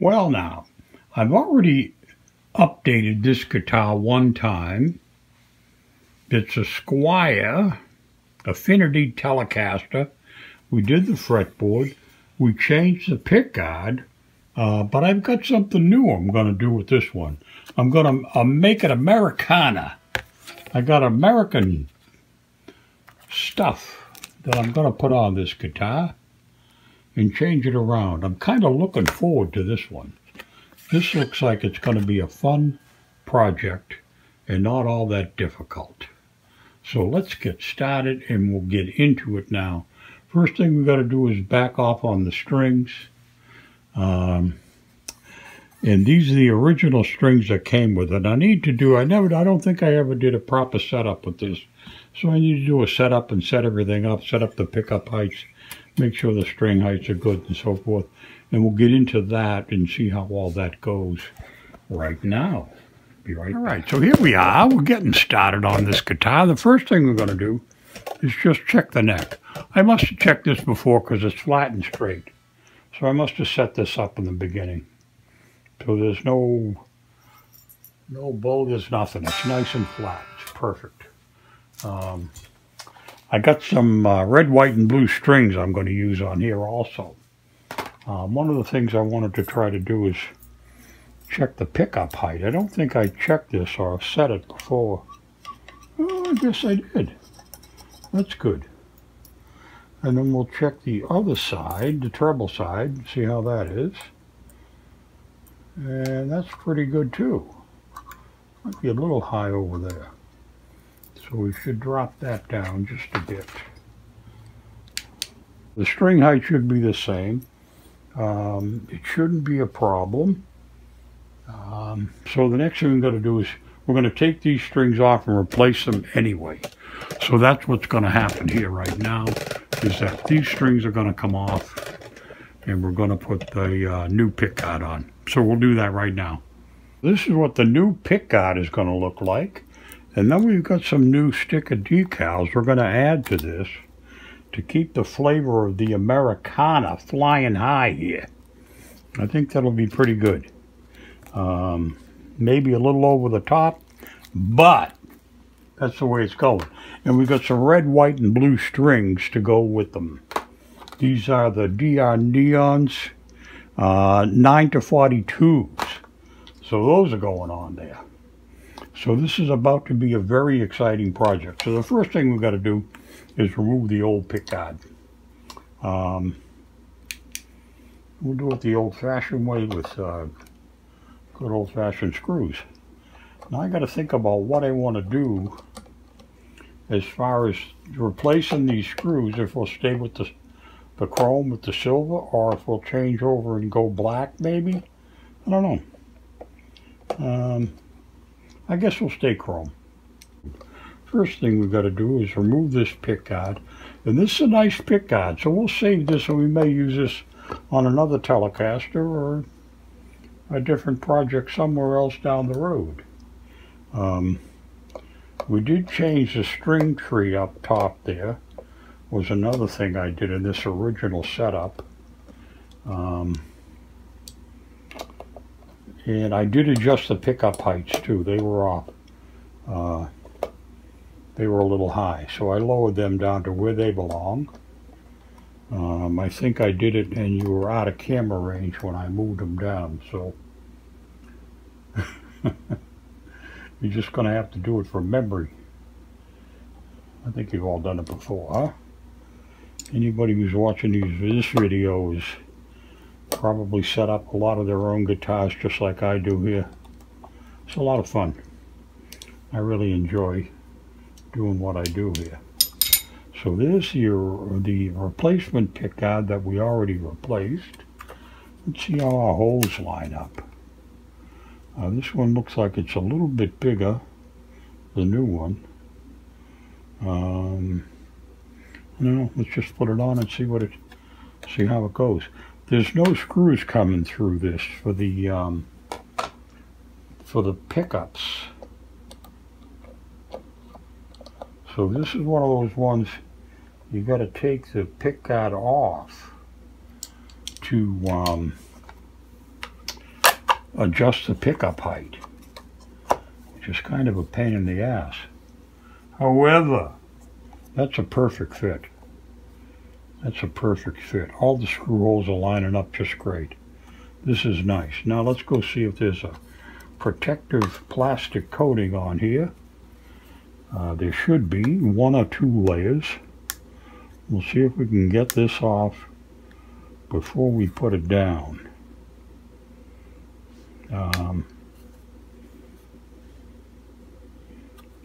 Well now, I've already updated this guitar one time. It's a Squier Affinity Telecaster. We did the fretboard. We changed the pickguard, but I've got something new I'm going to do with this one. I'm going to make it Americana. I got American stuff that I'm going to put on this guitar and change it around. I'm kind of looking forward to this one. This looks like it's going to be a fun project and not all that difficult. So let's get started and we'll get into it now. First thing we got to do is back off on the strings. And these are the original strings that came with it. I don't think I ever did a proper setup with this. So I need to do a setup and set everything up, set up the pickup heights, make sure the string heights are good and so forth. And we'll get into that and see how all that goes right now. Be right back. All right, so here we are. We're getting started on this guitar. The first thing we're going to do is just check the neck. I must have checked this before because it's flat and straight. So I must have set this up in the beginning. So there's no bow, there's nothing. It's nice and flat. It's perfect. I got some red, white, and blue strings I'm going to use on here also. One of the things I wanted to try to do is check the pickup height. I don't think I checked this or set it before. Oh, I guess I did. That's good. And then we'll check the other side, the treble side, see how that is. And that's pretty good too. Might be a little high over there. So we should drop that down just a bit. The string height should be the same. It shouldn't be a problem. So the next thing we're going to do is we're going to take these strings off and replace them anyway. So that's what's going to happen here right now, is that these strings are going to come off and we're going to put the new pickguard on. So we'll do that right now. This is what the new pickguard is going to look like. And then we've got some new sticker decals we're going to add to this to keep the flavor of the Americana flying high here. I think that'll be pretty good. Maybe a little over the top, but that's the way it's going. And we've got some red, white, and blue strings to go with them. These are the DR Neons 9 to 42s. So those are going on there. So this is about to be a very exciting project. So the first thing we've got to do is remove the old pickguard. We'll do it the old-fashioned way with good old-fashioned screws. Now I got to think about what I want to do as far as replacing these screws, if we'll stay with the chrome with the silver, or if we'll change over and go black maybe. I don't know. I guess we'll stay chrome. First thing we've got to do is remove this pickguard. And this is a nice pickguard, so we'll save this and we may use this on another Telecaster or a different project somewhere else down the road. We did change the string tree up top there. Was another thing I did in this original setup. And I did adjust the pickup heights too. They were off. They were a little high, so I lowered them down to where they belong. I think I did it and you were out of camera range when I moved them down, so you're just going to have to do it from memory. I think you've all done it before, huh? Anybody who's watching this video is probably set up a lot of their own guitars just like I do here. It's a lot of fun. I really enjoy doing what I do here. So there's the replacement pickguard that we already replaced. Let's see how our holes line up. This one looks like it's a little bit bigger, the new one. I don't know, let's just put it on and see how it goes. There's no screws coming through this for the pickups. So this is one of those ones you got to take the pickguard off to adjust the pickup height, which is kind of a pain in the ass. However, that's a perfect fit. That's a perfect fit. All the screw holes are lining up just great. This is nice. Now let's go see if there's a protective plastic coating on here. There should be 1 or 2 layers. We'll see if we can get this off before we put it down.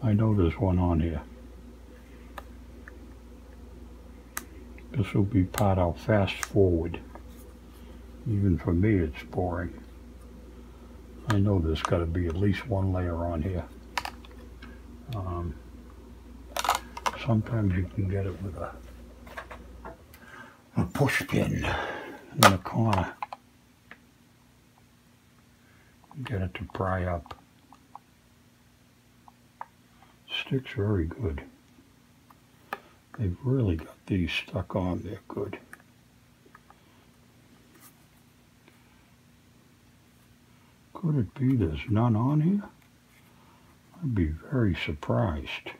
I know there's one on here. This will be part I'll fast forward. Even for me, it's boring. I know there's got to be at least 1 layer on here. Sometimes you can get it with a push pin in the corner. Get it to pry up. Sticks very good. They've really got these stuck on there good. Could it be there's none on here? I'd be very surprised.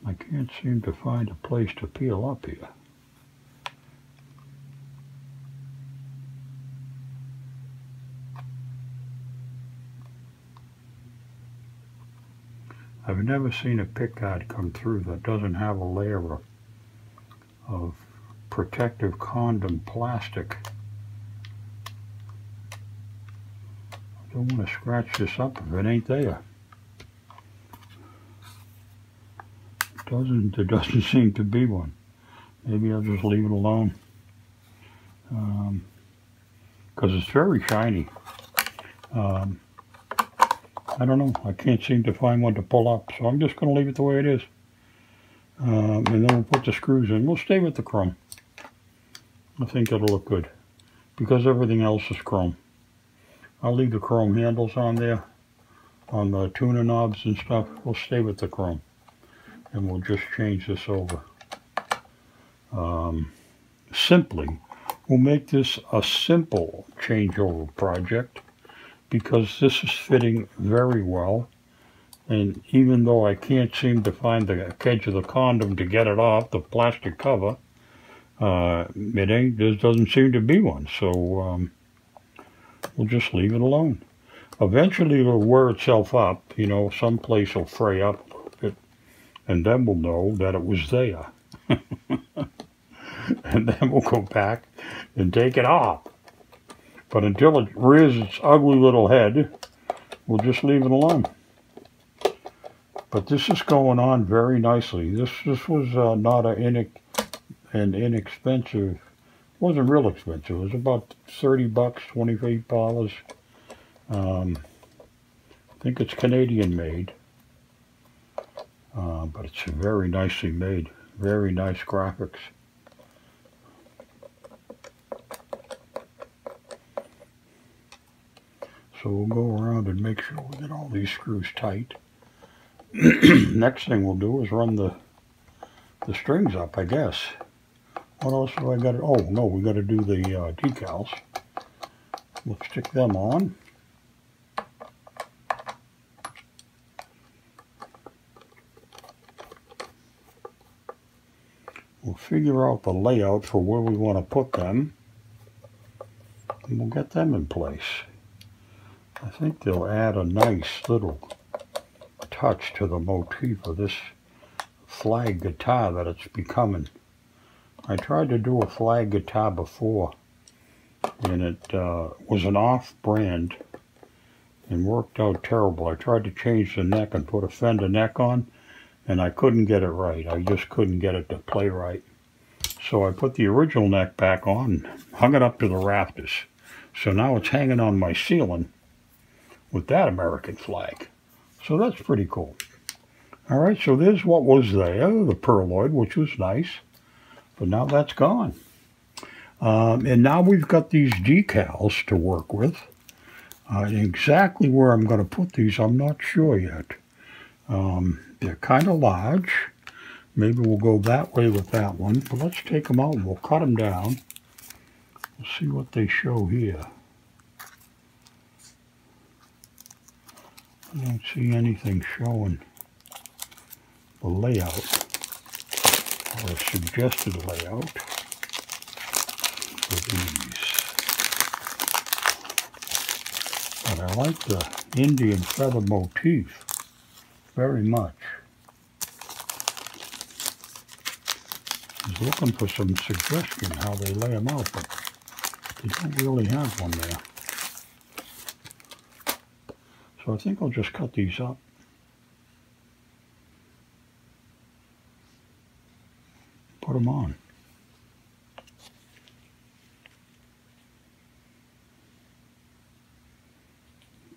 I can't seem to find a place to peel up here. I've never seen a pickguard come through that doesn't have a layer of protective condom plastic. I don't want to scratch this up if it ain't there. There doesn't seem to be one. Maybe I'll just leave it alone. Because it's very shiny. I don't know. I can't seem to find one to pull up, so I'm just going to leave it the way it is. And then we'll put the screws in. We'll stay with the chrome. I think it'll look good because everything else is chrome. I'll leave the chrome handles on there, on the tuner knobs and stuff. We'll stay with the chrome, and we'll just change this over. Simply, we'll make this a simple changeover project, because this is fitting very well, and even though I can't seem to find the edge of the condom to get it off, the plastic cover, there doesn't seem to be one, so we'll just leave it alone. Eventually it'll wear itself up, you know, someplace will fray up a little bit, and then we'll know that it was there. And then we'll go back and take it off. But until it rears its ugly little head, we'll just leave it alone. But this is going on very nicely. This was not an inexpensive, wasn't real expensive. It was about $30, $28. I think it's Canadian made. But it's very nicely made. Very nice graphics. So we'll go around and make sure we get all these screws tight. Next thing we'll do is run the strings up, I guess. What else have I got to, oh no, we got to do the decals. We'll stick them on. We'll figure out the layout for where we want to put them, and we'll get them in place. I think they'll add a nice little touch to the motif of this flag guitar that it's becoming. I tried to do a flag guitar before, and it was an off-brand and worked out terrible. I tried to change the neck and put a Fender neck on, and I couldn't get it right. I just couldn't get it to play right. So I put the original neck back on, hung it up to the rafters. So now it's hanging on my ceiling with that American flag. So that's pretty cool. All right, so there's what was there, the perloid, which was nice. But now that's gone. And now we've got these decals to work with. Exactly where I'm going to put these, I'm not sure yet. They're kind of large. Maybe we'll go that way with that one. But let's take them out and we'll cut them down. We'll see what they show here. I don't see anything showing the layout or a suggested layout for these. But I like the Indian feather motif very much. I was looking for some suggestion how they lay them out, but they don't really have one there. So I think I'll just cut these up. Put them on.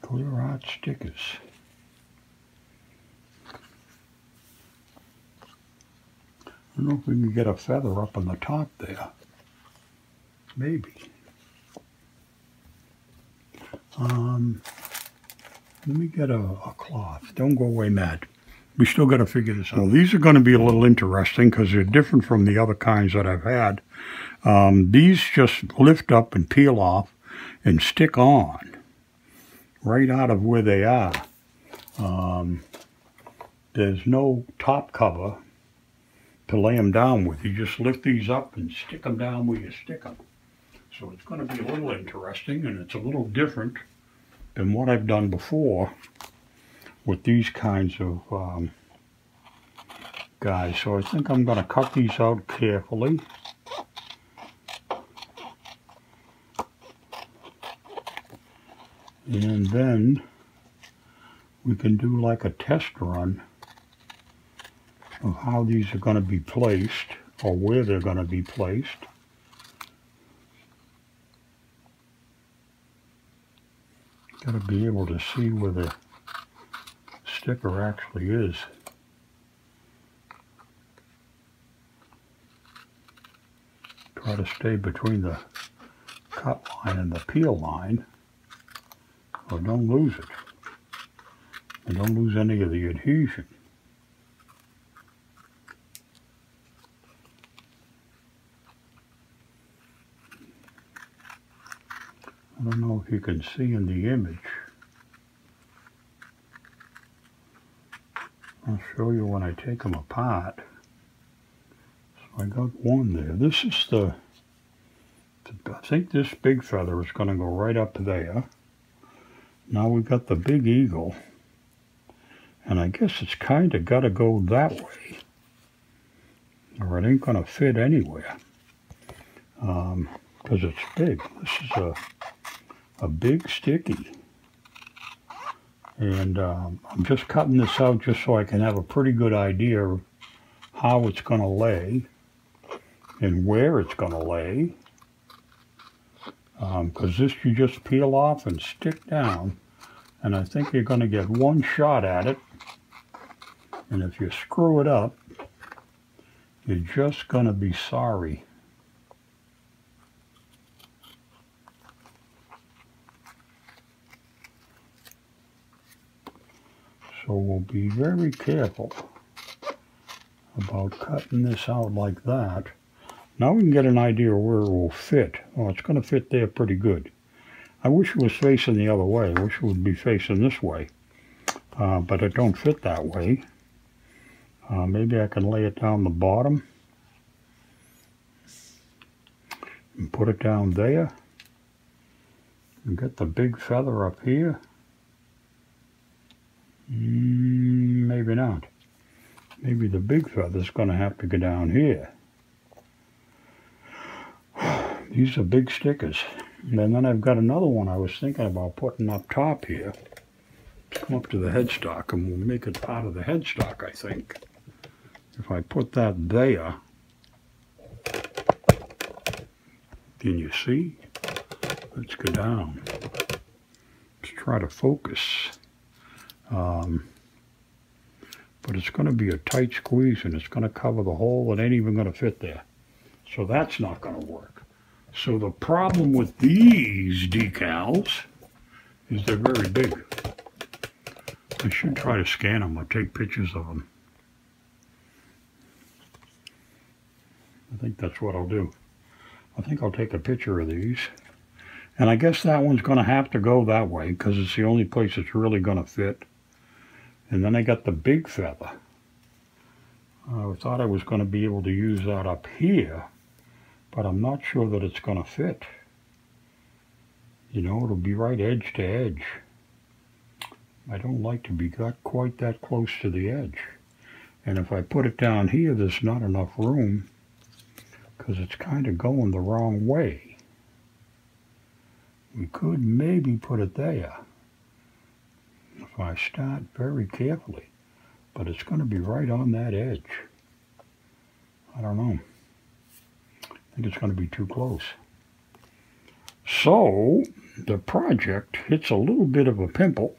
Clear art stickers. I don't know if we can get a feather up on the top there. Maybe. Let me get a cloth. Don't go away, Matt. We still got to figure this out. Well, these are going to be a little interesting because they're different from the other kinds that I've had. These just lift up and peel off and stick on right out of where they are. There's no top cover to lay them down with. You just lift these up and stick them down where you stick them. So it's going to be a little interesting, and it's a little different than what I've done before with these kinds of guys. So I think I'm going to cut these out carefully. And then we can do like a test run of how these are going to be placed or where they're going to be placed. Got to be able to see where the sticker actually is. Try to stay between the cut line and the peel line, or don't lose it. And don't lose any of the adhesion. I don't know if you can see in the image. I'll show you when I take them apart. So I got one there. This is I think this big feather is going to go right up there. Now we've got the big eagle. And I guess it's kind of got to go that way, or it ain't going to fit anywhere. Because it's big. This is a big sticky. And I'm just cutting this out just so I can have a pretty good idea of how it's going to lay and where it's going to lay. Because this you just peel off and stick down, and I think you're going to get one shot at it. And if you screw it up, you're just going to be sorry. So we'll be very careful about cutting this out like that. Now we can get an idea where it will fit. Oh, it's going to fit there pretty good. I wish it was facing the other way. I wish it would be facing this way. But it don't fit that way. Maybe I can lay it down the bottom and put it down there and get the big feather up here. Maybe not. Maybe the big feather's going to have to go down here. These are big stickers. And then I've got another one I was thinking about putting up top here. Let's come up to the headstock and we'll make it part of the headstock, I think. If I put that there, can you see? Let's go down. Let's try to focus. But it's going to be a tight squeeze and it's going to cover the hole. It ain't even going to fit there. So that's not going to work. So the problem with these decals is they're very big. I should try to scan them or take pictures of them. I think that's what I'll do. I think I'll take a picture of these. And I guess that one's going to have to go that way because it's the only place it's really going to fit. And then I got the big feather. I thought I was going to be able to use that up here, but I'm not sure that it's going to fit. You know, it'll be right edge to edge. I don't like to be got quite that close to the edge. And if I put it down here, there's not enough room because it's kind of going the wrong way. We could maybe put it there if I start very carefully, but it's going to be right on that edge. I don't know. I think it's going to be too close. So the project hits a little bit of a pimple.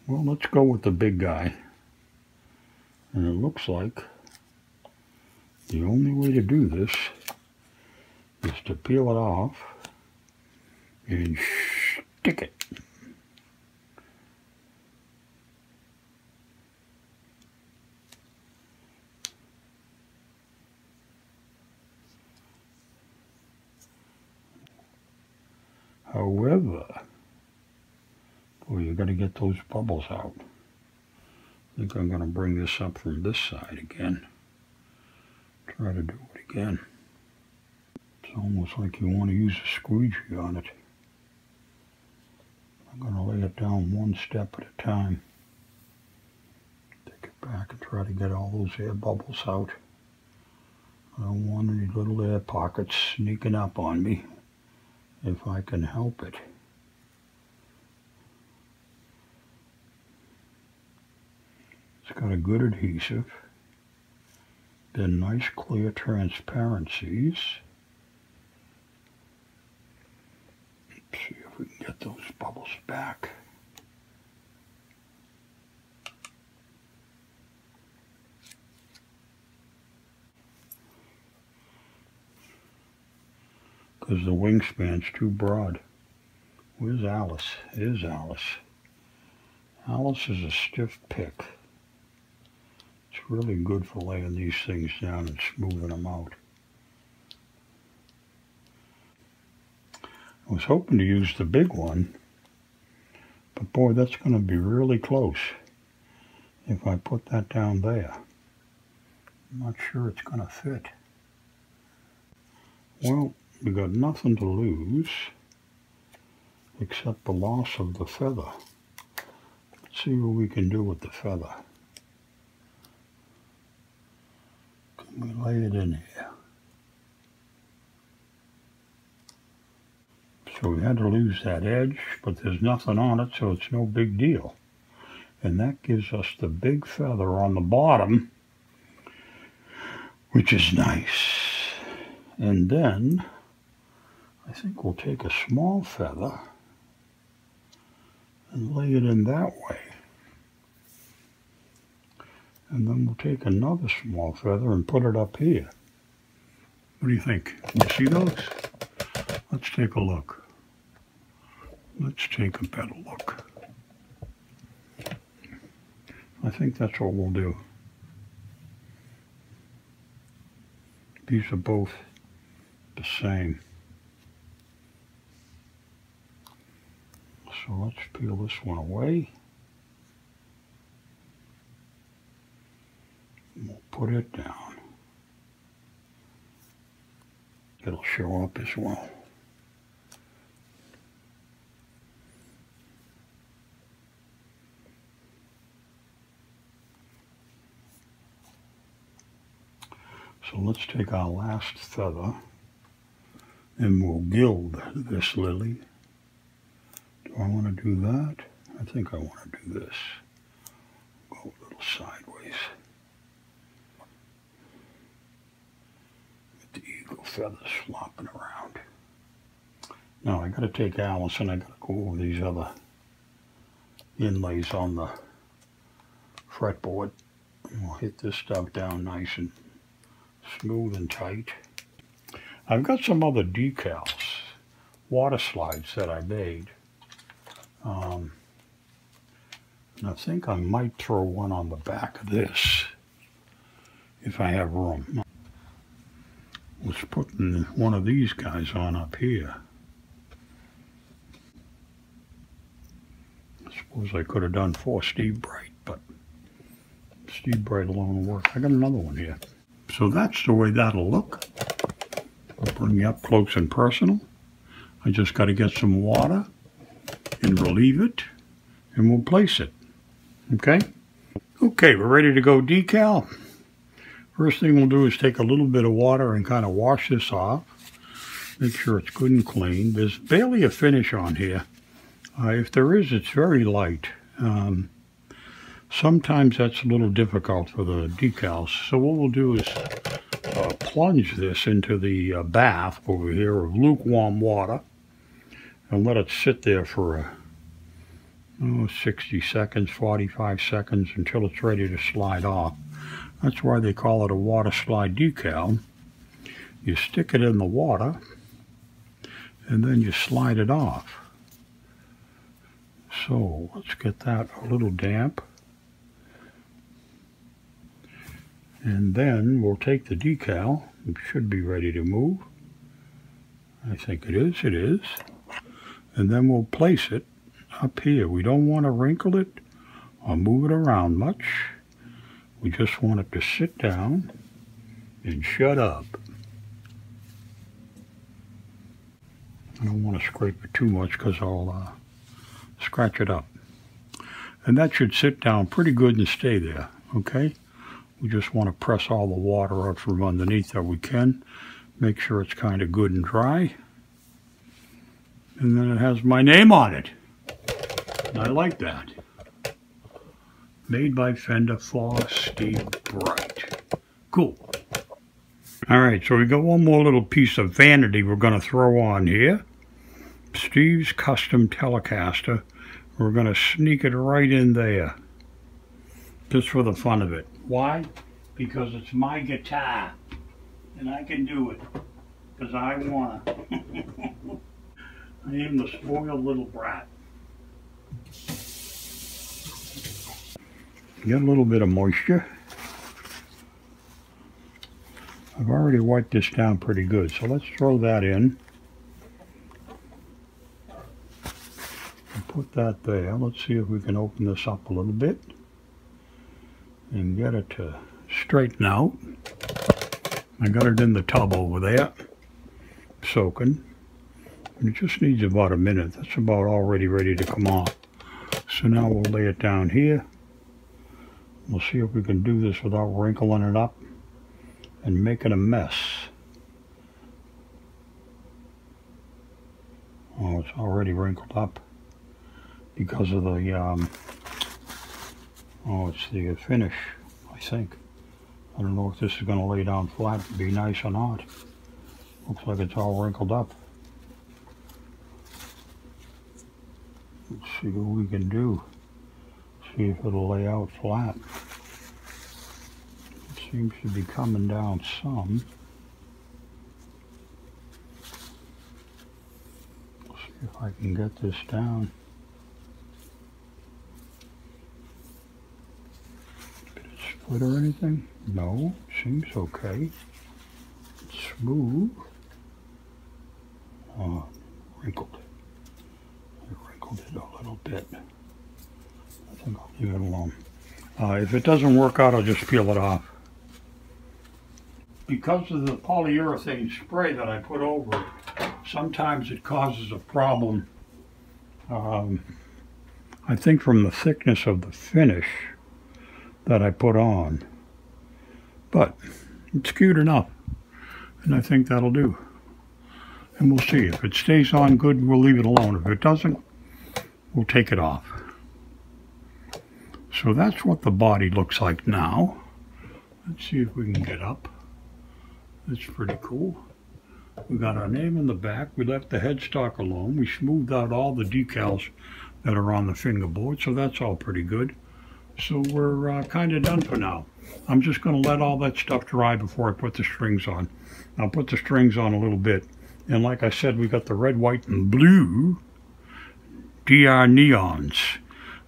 Well, let's go with the big guy. And it looks like the only way to do this is to peel it off and stick it. However, boy, you got to get those bubbles out. I think I'm going to bring this up from this side again. Try to do it again. It's almost like you want to use a squeegee on it. I'm going to lay it down one step at a time. Take it back and try to get all those air bubbles out. I don't want any little air pockets sneaking up on me if I can help it. It's got a good adhesive. They're nice clear transparencies. Let's see if we can get those bubbles back. Because the wingspan's too broad. Where's Alice? Here's Alice. Alice is a stiff pick. It's really good for laying these things down and smoothing them out. I was hoping to use the big one, but boy, that's going to be really close if I put that down there. I'm not sure it's going to fit. Well, we got nothing to lose except the loss of the feather. Let's see what we can do with the feather. Can we lay it in here? So we had to lose that edge, but there's nothing on it, so it's no big deal. And that gives us the big feather on the bottom, which is nice. And then I think we'll take a small feather and lay it in that way. And then we'll take another small feather and put it up here. What do you think? You see those? Let's take a look. Let's take a better look. I think that's what we'll do. These are both the same. So let's peel this one away. We'll put it down. It'll show up as well. So let's take our last feather and we'll gild this lily. Do I want to do that? I think I want to do this. Go a little sideways. With the eagle feathers flopping around. Now I got to take Alice and I got to go over these other inlays on the fretboard. We'll hit this stuff down nice and smooth and tight. I've got some other decals, water slides that I made. And I think I might throw one on the back of this if I have room. We'll was putting one of these guys on up here. I suppose I could have done 4 Steve Bright, but Steve Bright alone will work. I got another one here. So that's the way that'll look. I'll bring you up close and personal. I just got to get some water and relieve it, and we'll place it. Okay? Okay, we're ready to go decal. First thing we'll do is take a little bit of water and kind of wash this off. Make sure it's good and clean. There's barely a finish on here. If there is, it's very light. Sometimes that's a little difficult for the decals. So what we'll do is plunge this into the bath over here of lukewarm water and let it sit there for 60 seconds, 45 seconds until it's ready to slide off. That's why they call it a water slide decal. You stick it in the water and then you slide it off. So let's get that a little damp. And then we'll take the decal. It should be ready to move. I think it is. It is. And then we'll place it up here. We don't want to wrinkle it or move it around much. We just want it to sit down and shut up. I don't want to scrape it too much because I'll scratch it up. And that should sit down pretty good and stay there, okay? We just want to press all the water out from underneath that we can. Make sure it's kind of good and dry. And then it has my name on it. And I like that. Made by Fender for Steve Bright. Cool. Alright, so we got one more little piece of vanity we're going to throw on here. Steve's custom Telecaster. We're going to sneak it right in there. Just for the fun of it. Why? Because it's my guitar. And I can do it. Because I want to. I am the spoiled little brat. Get a little bit of moisture. I've already wiped this down pretty good, so let's throw that in. And put that there. Let's see if we can open this up a little bit and get it to straighten out. I got it in the tub over there, soaking. And it just needs about a minute. That's about already ready to come off. So now we'll lay it down here. We'll see if we can do this without wrinkling it up and making a mess. Oh, it's already wrinkled up because of the, it's the finish, I think. I don't know if this is going to lay down flat to be nice or not. Looks like it's all wrinkled up. Let's see what we can do. See if it'll lay out flat. It seems to be coming down some. Let's see if I can get this down. Did it split or anything? No, seems okay. It's smooth. Oh, wrinkled. I wrinkled it a little bit. I think I'll leave it alone. If it doesn't work out, I'll just peel it off. Because of the polyurethane spray that I put over it, sometimes it causes a problem. I think from the thickness of the finish that I put on. But it's cute enough, and I think that'll do. And we'll see. If it stays on good, we'll leave it alone. If it doesn't, we'll take it off. So that's what the body looks like now. Let's see if we can get up. That's pretty cool. We got our name in the back. We left the headstock alone. We smoothed out all the decals that are on the fingerboard, so that's all pretty good. So we're kind of done for now. I'm just going to let all that stuff dry before I put the strings on. I'll put the strings on a little bit. And like I said, we got the red, white, and blue DR Neons,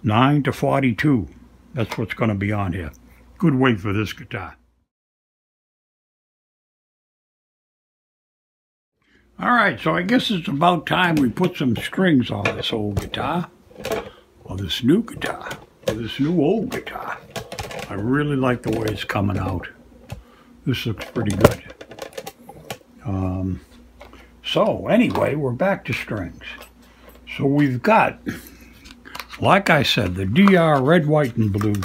9 to 42. That's what's going to be on here. Good weight for this guitar. All right, so I guess it's about time we put some strings on this old guitar, or this new guitar, or this new old guitar. I really like the way it's coming out. This looks pretty good. So anyway, we're back to strings. So we've got, like I said, the DR red, white, and blue.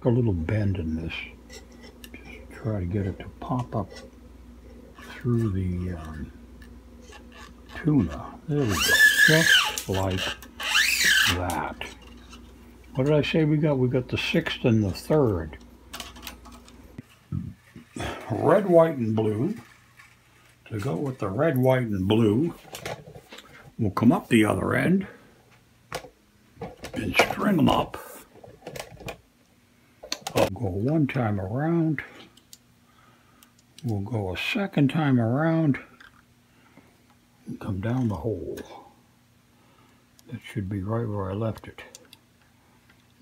A little bend in this. Just try to get it to pop up through the tuner. There we go. Just like that. What did I say we got? We got the 6th and the 3rd. Red, white, and blue. To go with the red, white, and blue, we'll come up the other end and string them up. I'll go one time around. We'll go a second time around and come down the hole. That should be right where I left it.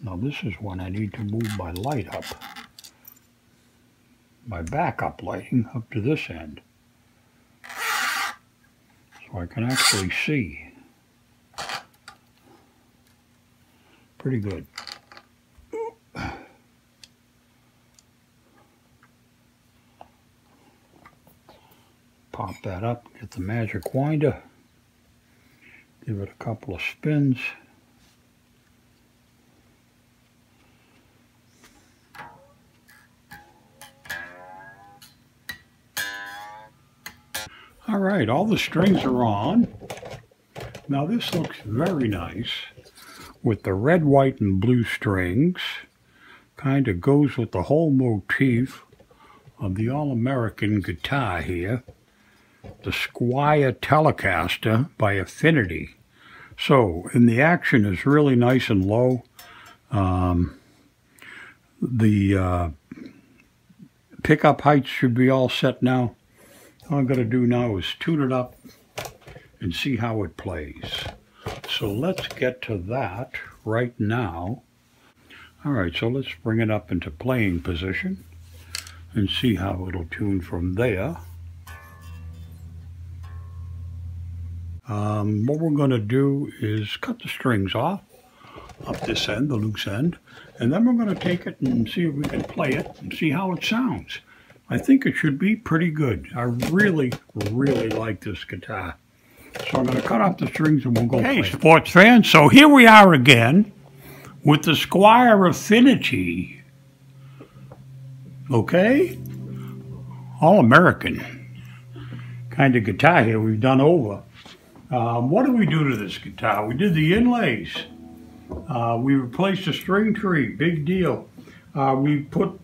Now this is when I need to move my light up, my backup lighting up to this end, so I can actually see. Pretty good. Pop that up, get the magic winder, give it a couple of spins. All right, all the strings are on. Now this looks very nice with the red, white, and blue strings. Kind of goes with the whole motif of the all-American guitar here. The Squier Telecaster by Affinity. So, and the action is really nice and low. The pickup heights should be all set now. All I'm going to do now is tune it up and see how it plays. So let's get to that right now. All right, so let's bring it up into playing position and see how it'll tune from there. What we're going to do is cut the strings off up this end, the loose end, and then we're going to take it and see if we can play it and see how it sounds. I think it should be pretty good. I really, really like this guitar. So I'm going to cut off the strings and we'll go play. Hey, sports fans, so here we are again with the Squier Affinity. Okay? All-American kind of guitar here we've done over. What did we do to this guitar? We did the inlays. We replaced the string tree, big deal. We put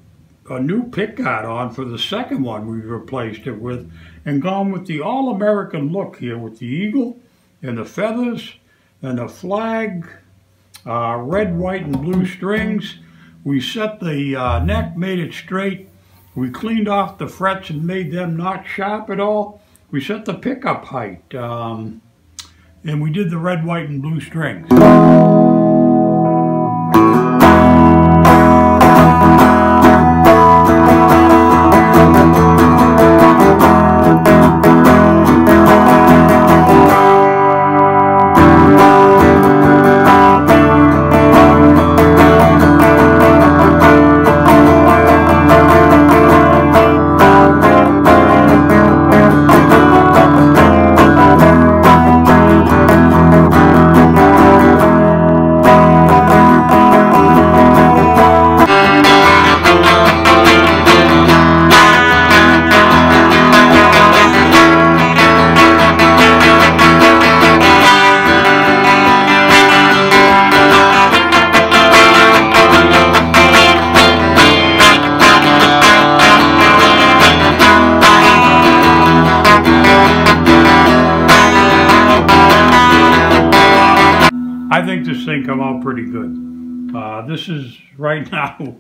a new pickguard on for the second one we replaced it with, and gone with the all-American look here with the eagle and the feathers and the flag, red, white, and blue strings. We set the neck, made it straight. We cleaned off the frets and made them not sharp at all. We set the pickup height, and we did the red, white, and blue strings. I think this thing come out pretty good. This is right now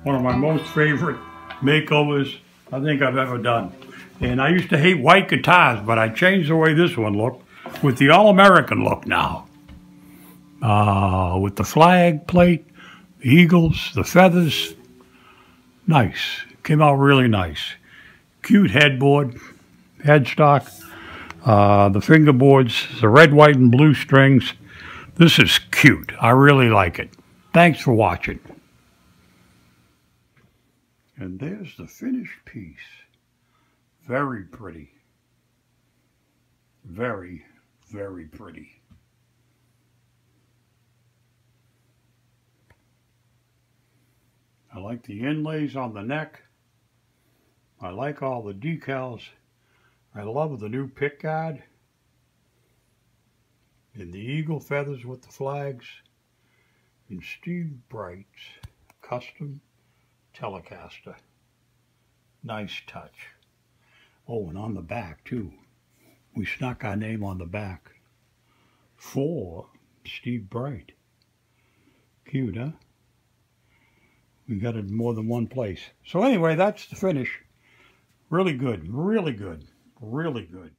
one of my most favorite makeovers I think I've ever done. And I used to hate white guitars, but I changed the way this one looked with the all-American look now. With the flag plate, the eagles, the feathers. Nice. Came out really nice. Cute headboard. headstock. The fingerboards, the red, white, and blue strings. This is cute. I really like it. Thanks for watching. And there's the finished piece. Very pretty. Very, very pretty. I like the inlays on the neck. I like all the decals. I love the new pick guard. And the eagle feathers with the flags. And Steve Bright's custom Telecaster. Nice touch. Oh, and on the back too. We snuck our name on the back. For Steve Bright. Cute, huh? We got it in more than one place. So anyway, that's the finish. Really good, really good, really good.